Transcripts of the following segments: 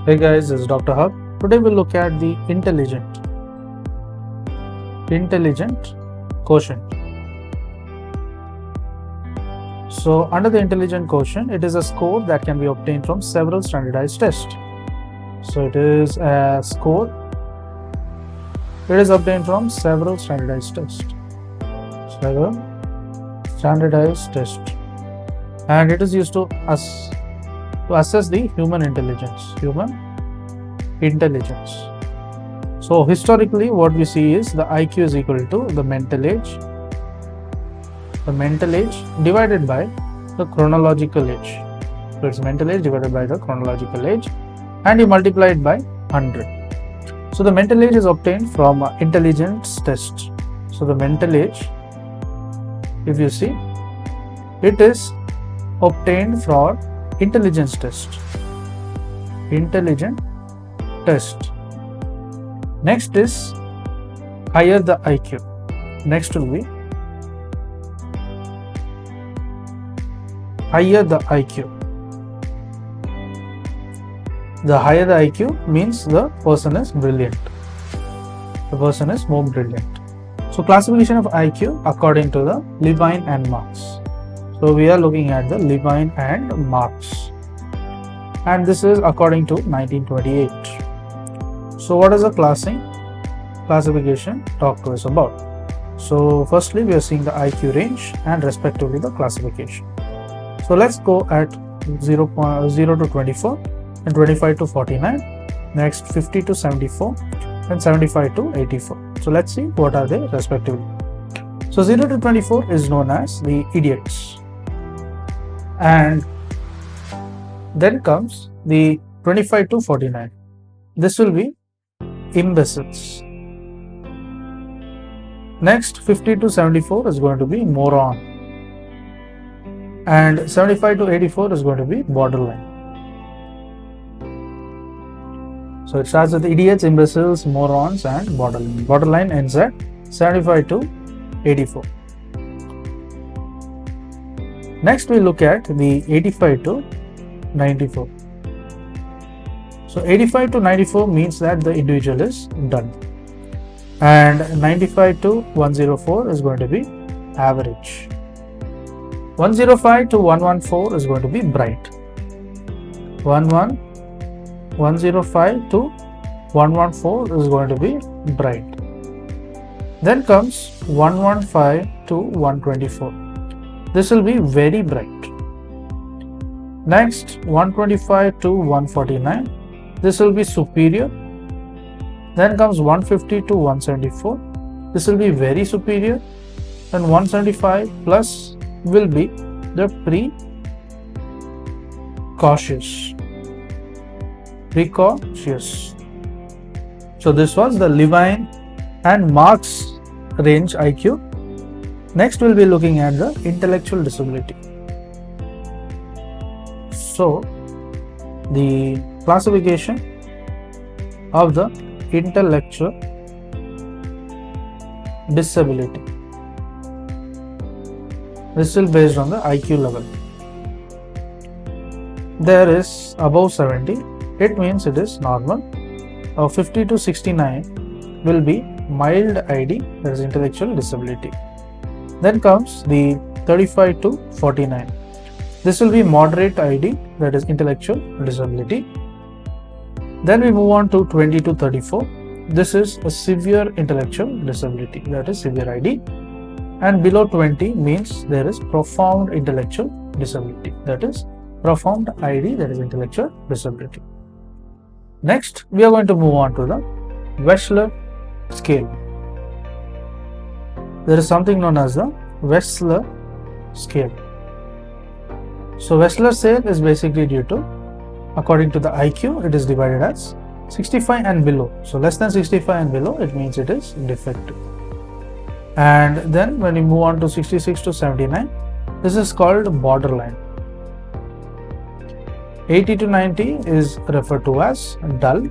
Hey guys, this is Dr. Hub. Today we'll look at the intelligent quotient. So under the intelligent quotient, it is a score that can be obtained from several standardized tests. So it is a score. It is obtained from several standardized tests. And it is used to assess the human intelligence. So historically, what we see is the IQ is equal to the mental age divided by the chronological age. So it's mental age divided by the chronological age, and you multiply it by 100. So the mental age is obtained from intelligence test. So the mental age, if you see, it is obtained for intelligence test. Next is higher the IQ. Next will be higher the IQ. The higher the IQ means the person is brilliant. The person is more brilliant. So classification of IQ according to the Levine and Marks. So we are looking at the Levine and Marks, and this is according to 1928. So what is the classification talk to us about? So firstly, we are seeing the IQ range and respectively the classification. So let's go at 0 to 24 and 25 to 49, next 50 to 74 and 75 to 84. So let's see what are they respectively. So 0 to 24 is known as the idiots, and then comes the 25 to 49. This will be imbeciles. Next 50 to 74 is going to be moron, and 75 to 84 is going to be borderline. So it starts with idiots, imbeciles, morons and borderline. Borderline ends at 75 to 84. Next we look at the 85 to 94. So 85 to 94 means that the individual is dull, and 95 to 104 is going to be average. 105 to 114 is going to be bright. 105 to 114 is going to be bright. Then comes 115 to 124. This will be very bright. Next 125 to 149. This will be superior. Then comes 150 to 174. This will be very superior. And 175 plus will be the precocious. So this was the Levine and Marks range IQ. Next we'll be looking at the intellectual disability. So the classification of the intellectual disability. This is based on the IQ level. There is above 70, it means it is normal. 50 to 69 will be mild ID, that is intellectual disability. Then comes the 35 to 49. This will be moderate ID, that is intellectual disability. Then we move on to 20 to 34. This is a severe intellectual disability, that is severe ID. And below 20 means there is profound intellectual disability, that is profound ID, that is intellectual disability. Next, we are going to move on to the Wechsler scale. There is something known as the Wechsler scale. So Wechsler scale is basically due to, according to the IQ, it is divided as 65 and below. So less than 65 and below, it means it is defective. And then when we move on to 66 to 79, this is called borderline. 80 to 90 is referred to as dull.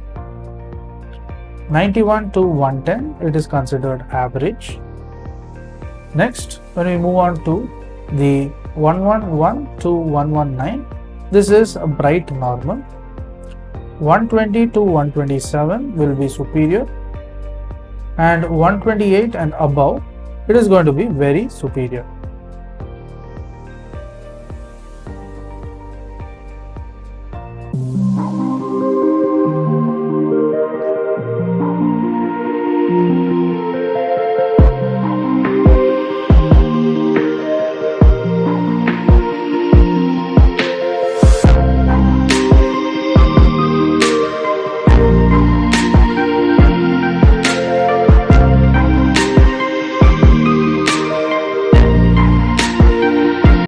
91 to 110, it is considered average. Next, when we move on to the 111 to 119, this is a bright normal. 120 to 127 will be superior, and 128 and above, it is going to be very superior.